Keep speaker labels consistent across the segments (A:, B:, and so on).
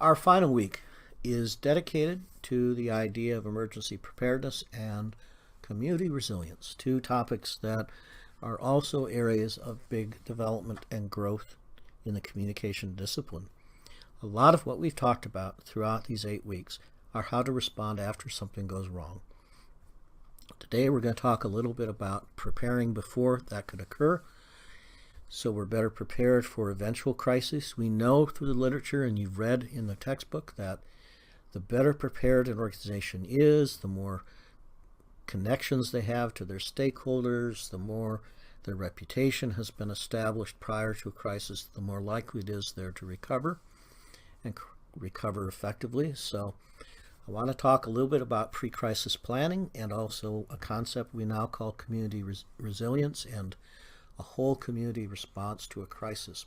A: Our final week is dedicated to the idea of emergency preparedness and community resilience, two topics that are also areas of big development and growth in the communication discipline. A lot of what we've talked about throughout these 8 weeks are how to respond after something goes wrong. Today we're going to talk a little bit about preparing before that could occur, so we're better prepared for eventual crises. We know through the literature, and you've read in the textbook, that the better prepared an organization is, the more connections they have to their stakeholders, the more their reputation has been established prior to a crisis, the more likely it is there to recover and recover effectively. So I want to talk a little bit about pre-crisis planning and also a concept we now call community resilience and a whole community response to a crisis.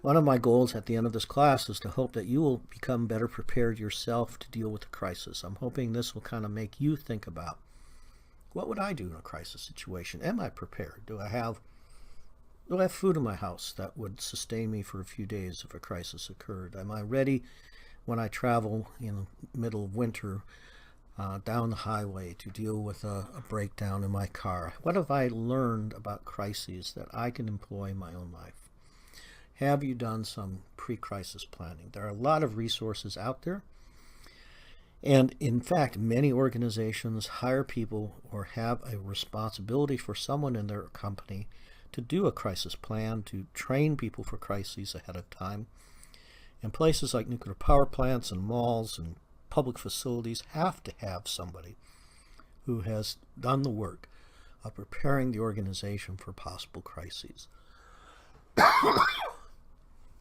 A: One of my goals at the end of this class is to hope that you will become better prepared yourself to deal with a crisis. I'm hoping this will kind of make you think about, what would I do in a crisis situation? Am I prepared? Do I have food in my house that would sustain me for a few days if a crisis occurred? Am I ready when I travel in the middle of winter down the highway to deal with a breakdown in my car? What have I learned about crises that I can employ in my own life? Have you done some pre-crisis planning? There are a lot of resources out there. And in fact, many organizations hire people or have a responsibility for someone in their company to do a crisis plan, to train people for crises ahead of time. And places like nuclear power plants and malls and public facilities have to have somebody who has done the work of preparing the organization for possible crises.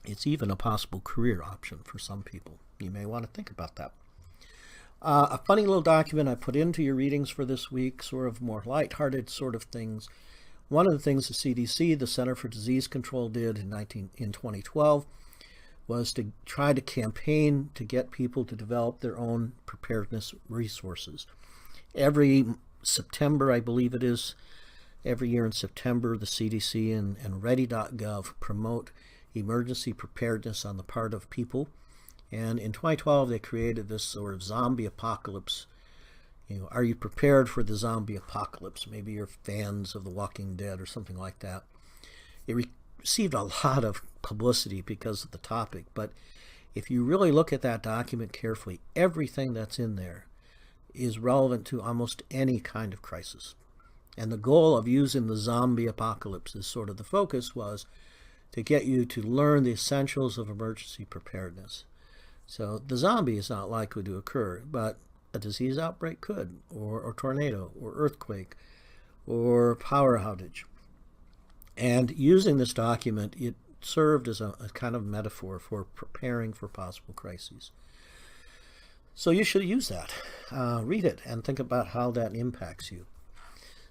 A: It's even a possible career option for some people. You may want to think about that. A funny little document I put into your readings for this week, sort of more lighthearted sort of things. One of the things the CDC, the Center for Disease Control, did in 2012 was to try to campaign to get people to develop their own preparedness resources. Every September, I believe it is, every year in September, the CDC and Ready.gov promote emergency preparedness on the part of people. And in 2012, they created this sort of zombie apocalypse. Are you prepared for the zombie apocalypse? Maybe you're fans of The Walking Dead or something like that. It received a lot of publicity because of the topic, but if you really look at that document carefully, everything that's in there is relevant to almost any kind of crisis. And the goal of using the zombie apocalypse as sort of the focus was to get you to learn the essentials of emergency preparedness. So the zombie is not likely to occur, but a disease outbreak could, or tornado, or earthquake, or power outage. And using this document, it served as a kind of metaphor for preparing for possible crises. So you should use that. Read it and think about how that impacts you.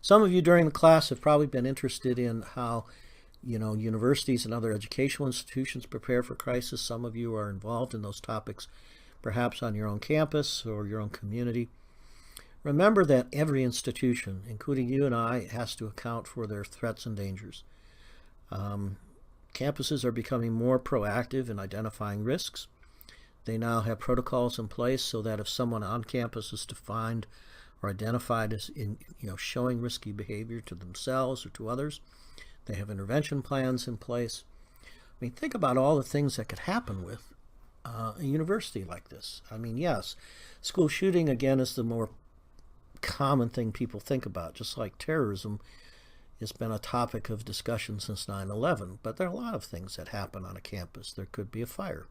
A: Some of you during the class have probably been interested in how universities and other educational institutions prepare for crisis. Some of you are involved in those topics, perhaps on your own campus or your own community. Remember that every institution, including you and I, has to account for their threats and dangers. Campuses are becoming more proactive in identifying risks. They now have protocols in place so that if someone on campus is defined or identified as showing risky behavior to themselves or to others, they have intervention plans in place. I mean, think about all the things that could happen with a university like this. I mean, yes, school shooting, again, is the more common thing people think about, just like terrorism has been a topic of discussion since 9/11. But there are a lot of things that happen on a campus. There could be a fire.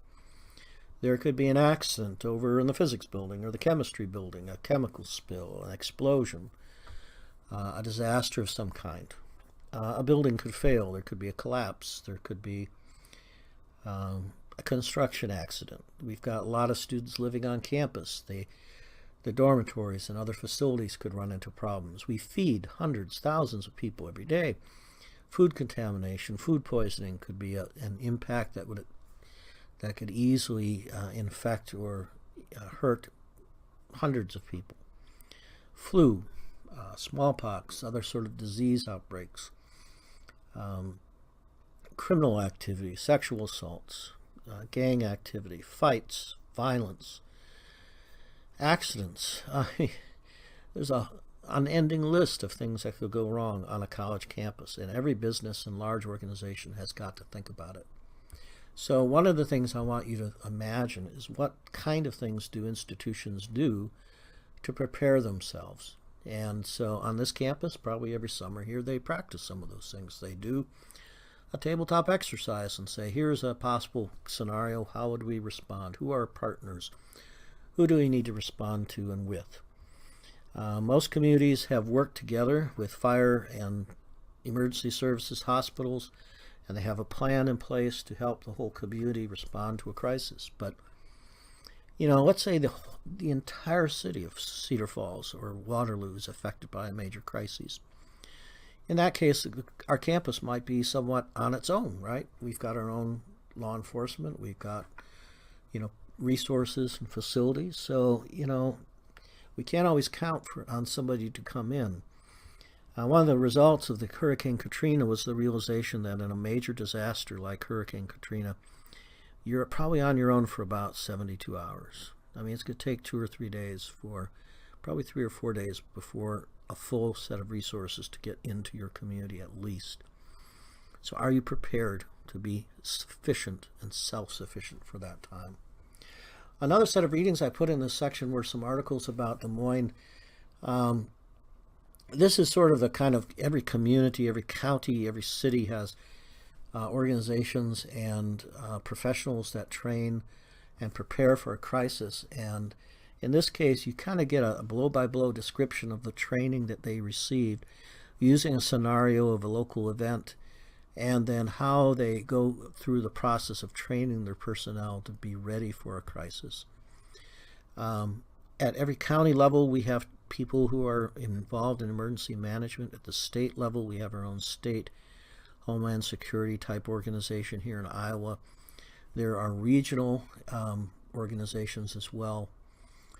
A: There could be an accident over in the physics building or the chemistry building, a chemical spill, an explosion, a disaster of some kind. A building could fail. There could be a collapse. There could be a construction accident. We've got a lot of students living on campus. The dormitories and other facilities could run into problems. We feed hundreds, thousands of people every day. Food contamination, food poisoning could be an impact that could easily infect or hurt hundreds of people. Flu, smallpox, other sort of disease outbreaks, criminal activity, sexual assaults, gang activity, fights, violence, accidents. There's a unending list of things that could go wrong on a college campus, and every business and large organization has got to think about it. So one of the things I want you to imagine is what kind of things do institutions do to prepare themselves. And so on this campus, probably every summer here, they practice some of those things. They do a tabletop exercise and say, here's a possible scenario. How would we respond? Who are our partners? Who do we need to respond to and with? Most communities have worked together with fire and emergency services, hospitals, and they have a plan in place to help the whole community respond to a crisis. But, let's say the entire city of Cedar Falls or Waterloo is affected by a major crisis. In that case, our campus might be somewhat on its own, right? We've got our own law enforcement. We've got, resources and facilities. So, we can't always count on somebody to come in. One of the results of the Hurricane Katrina was the realization that in a major disaster like Hurricane Katrina, you're probably on your own for about 72 hours. I mean, it's going to take 2 or 3 days probably 3 or 4 days before a full set of resources to get into your community at least. So are you prepared to be sufficient and self-sufficient for that time? Another set of readings I put in this section were some articles about Des Moines. This is sort of the kind of every community, every county, every city has organizations and professionals that train and prepare for a crisis. And in this case, you kind of get a blow-by-blow description of the training that they received using a scenario of a local event, and then how they go through the process of training their personnel to be ready for a crisis. At every county level, we have people who are involved in emergency management. At the state level, we have our own state Homeland Security type organization here in Iowa. There are regional organizations as well.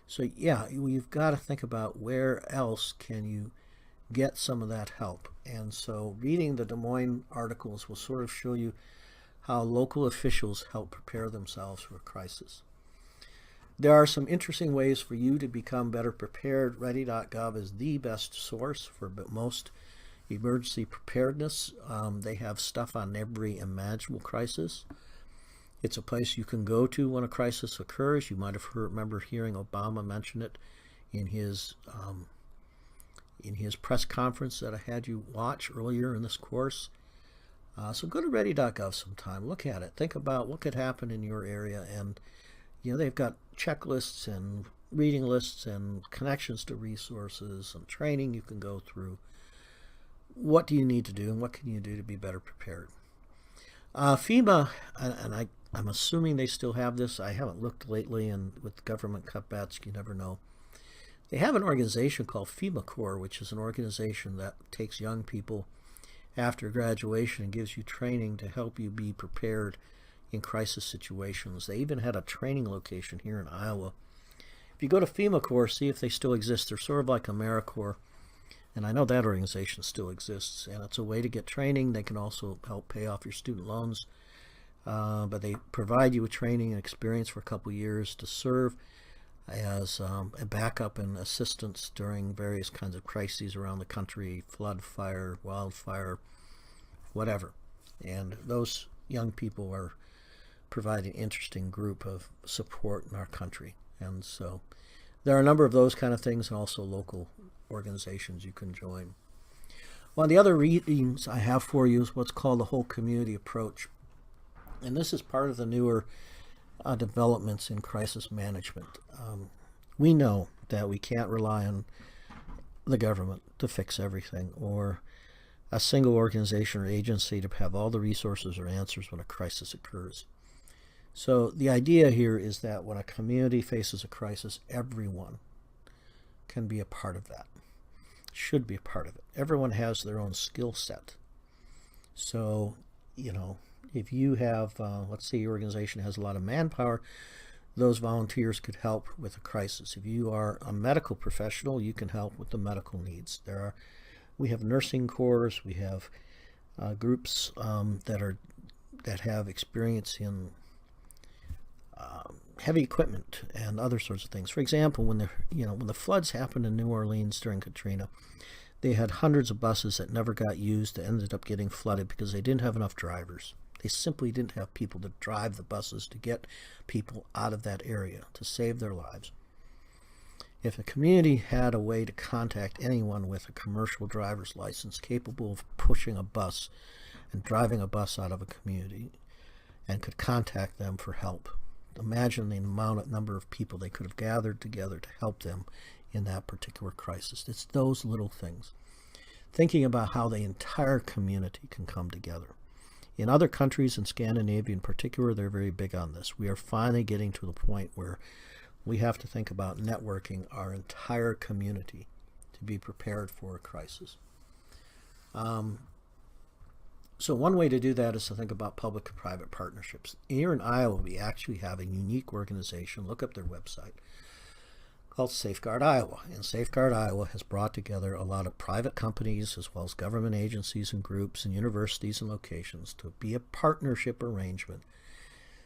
A: So yeah, you've got to think about where else can you get some of that help. And so reading the Des Moines articles will sort of show you how local officials help prepare themselves for a crisis. There are some interesting ways for you to become better prepared. Ready.gov is the best source for most emergency preparedness. They have stuff on every imaginable crisis. It's a place you can go to when a crisis occurs. You might have remember hearing Obama mention it in his press conference that I had you watch earlier in this course. So go to ready.gov sometime. Look at it. Think about what could happen in your area. And, they've got checklists and reading lists and connections to resources and training you can go through. What do you need to do and what can you do to be better prepared? FEMA, and I'm assuming they still have this. I haven't looked lately, and with government cutbacks, you never know. They have an organization called FEMA Corps, which is an organization that takes young people after graduation and gives you training to help you be prepared in crisis situations. They even had a training location here in Iowa. If you go to FEMA Corps, see if they still exist. They're sort of like AmeriCorps, and I know that organization still exists, and it's a way to get training. They can also help pay off your student loans, but they provide you with training and experience for a couple years to serve as a backup and assistance during various kinds of crises around the country, flood, fire, wildfire, whatever. And those young people are providing an interesting group of support in our country. And so there are a number of those kind of things, and also local organizations you can join. One of the other readings I have for you is what's called the whole community approach. And this is part of the newer developments in crisis management. We know that we can't rely on the government to fix everything, or a single organization or agency to have all the resources or answers when a crisis occurs. So the idea here is that when a community faces a crisis, everyone can be a part of that, should be a part of it. Everyone has their own skill set. So, if you have, let's say your organization has a lot of manpower, those volunteers could help with a crisis. If you are a medical professional, you can help with the medical needs. We have nursing corps, we have groups that have experience in heavy equipment and other sorts of things. For example, when the floods happened in New Orleans during Katrina, they had hundreds of buses that never got used that ended up getting flooded because they didn't have enough drivers. They simply didn't have people to drive the buses to get people out of that area to save their lives. If a community had a way to contact anyone with a commercial driver's license capable of pushing a bus and driving a bus out of a community and could contact them for help, imagine the number of people they could have gathered together to help them in that particular crisis. It's those little things. Thinking about how the entire community can come together. In other countries, in Scandinavia in particular, they're very big on this. We are finally getting to the point where we have to think about networking our entire community to be prepared for a crisis. So one way to do that is to think about public and private partnerships. Here in Iowa, we actually have a unique organization. Look up their website, called Safeguard Iowa. And Safeguard Iowa has brought together a lot of private companies as well as government agencies and groups and universities and locations to be a partnership arrangement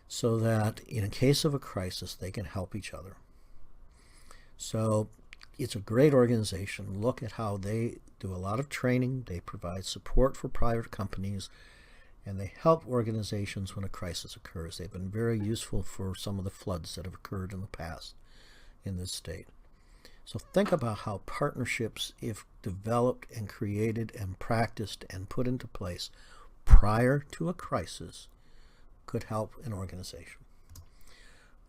A: so that in a case of a crisis, they can help each other. So it's a great organization. Look at how they do a lot of training. They provide support for private companies, and they help organizations when a crisis occurs. They've been very useful for some of the floods that have occurred in the past in this state. So think about how partnerships, if developed and created and practiced and put into place prior to a crisis, could help an organization.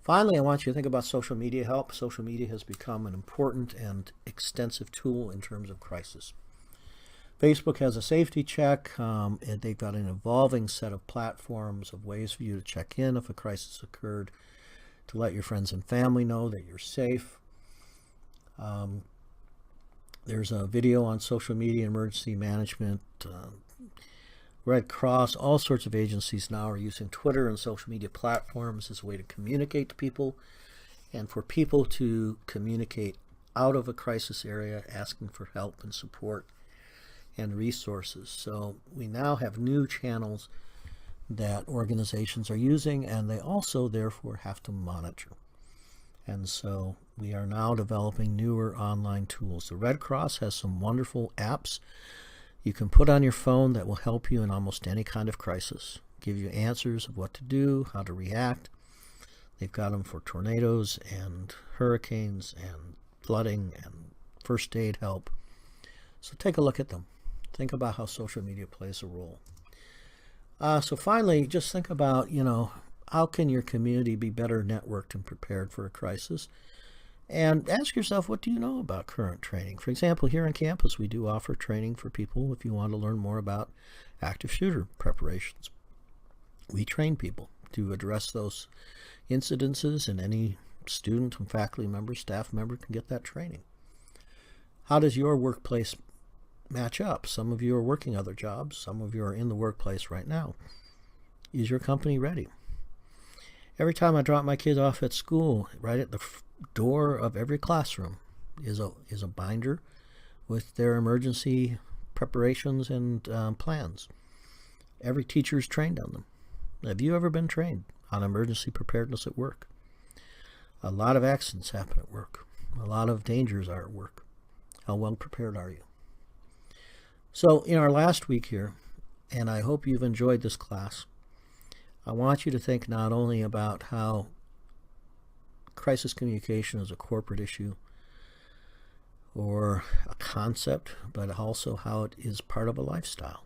A: Finally, I want you to think about social media help. Social media has become an important and extensive tool in terms of crisis. Facebook has a safety check. They've got an evolving set of platforms of ways for you to check in if a crisis occurred, to let your friends and family know that you're safe. There's a video on social media emergency management. Red Cross, all sorts of agencies now are using Twitter and social media platforms as a way to communicate to people and for people to communicate out of a crisis area, asking for help and support and resources. So we now have new channels that organizations are using, and they also therefore have to monitor. And so we are now developing newer online tools. The Red Cross has some wonderful apps you can put on your phone that will help you in almost any kind of crisis, give you answers of what to do, how to react. They've got them for tornadoes and hurricanes and flooding and first aid help. So take a look at them. Think about how social media plays a role. So finally, just think about, how can your community be better networked and prepared for a crisis? And ask yourself, what do you know about current training? For example, here on campus, we do offer training for people if you want to learn more about active shooter preparations. We train people to address those incidences, and any student and faculty member, staff member can get that training. How does your workplace match up? Some of you are working other jobs. Some of you are in the workplace right now. Is your company ready? Every time I drop my kids off at school, right at the door of every classroom is a binder with their emergency preparations and plans. Every teacher is trained on them. Have you ever been trained on emergency preparedness at work? A lot of accidents happen at work. A lot of dangers are at work. How well prepared are you? So in our last week here, and I hope you've enjoyed this class, I want you to think not only about how crisis communication is a corporate issue or a concept, but also how it is part of a lifestyle.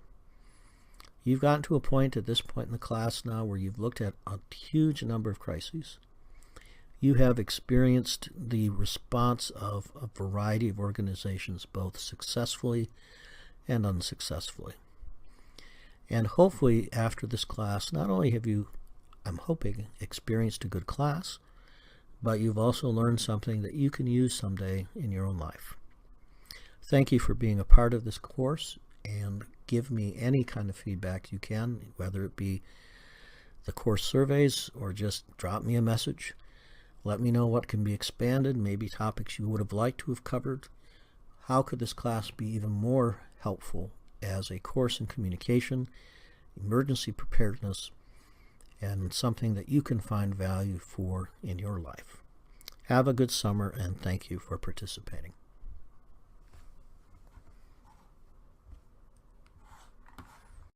A: You've gotten to a point at this point in the class now where you've looked at a huge number of crises. You have experienced the response of a variety of organizations, both successfully and unsuccessfully. And hopefully after this class, not only have you, I'm hoping, experienced a good class, but you've also learned something that you can use someday in your own life. Thank you for being a part of this course, and give me any kind of feedback you can, whether it be the course surveys or just drop me a message. Let me know what can be expanded, maybe topics you would have liked to have covered. How could this class be even more helpful as a course in communication, emergency preparedness, and something that you can find value for in your life. Have a good summer, and thank you for participating.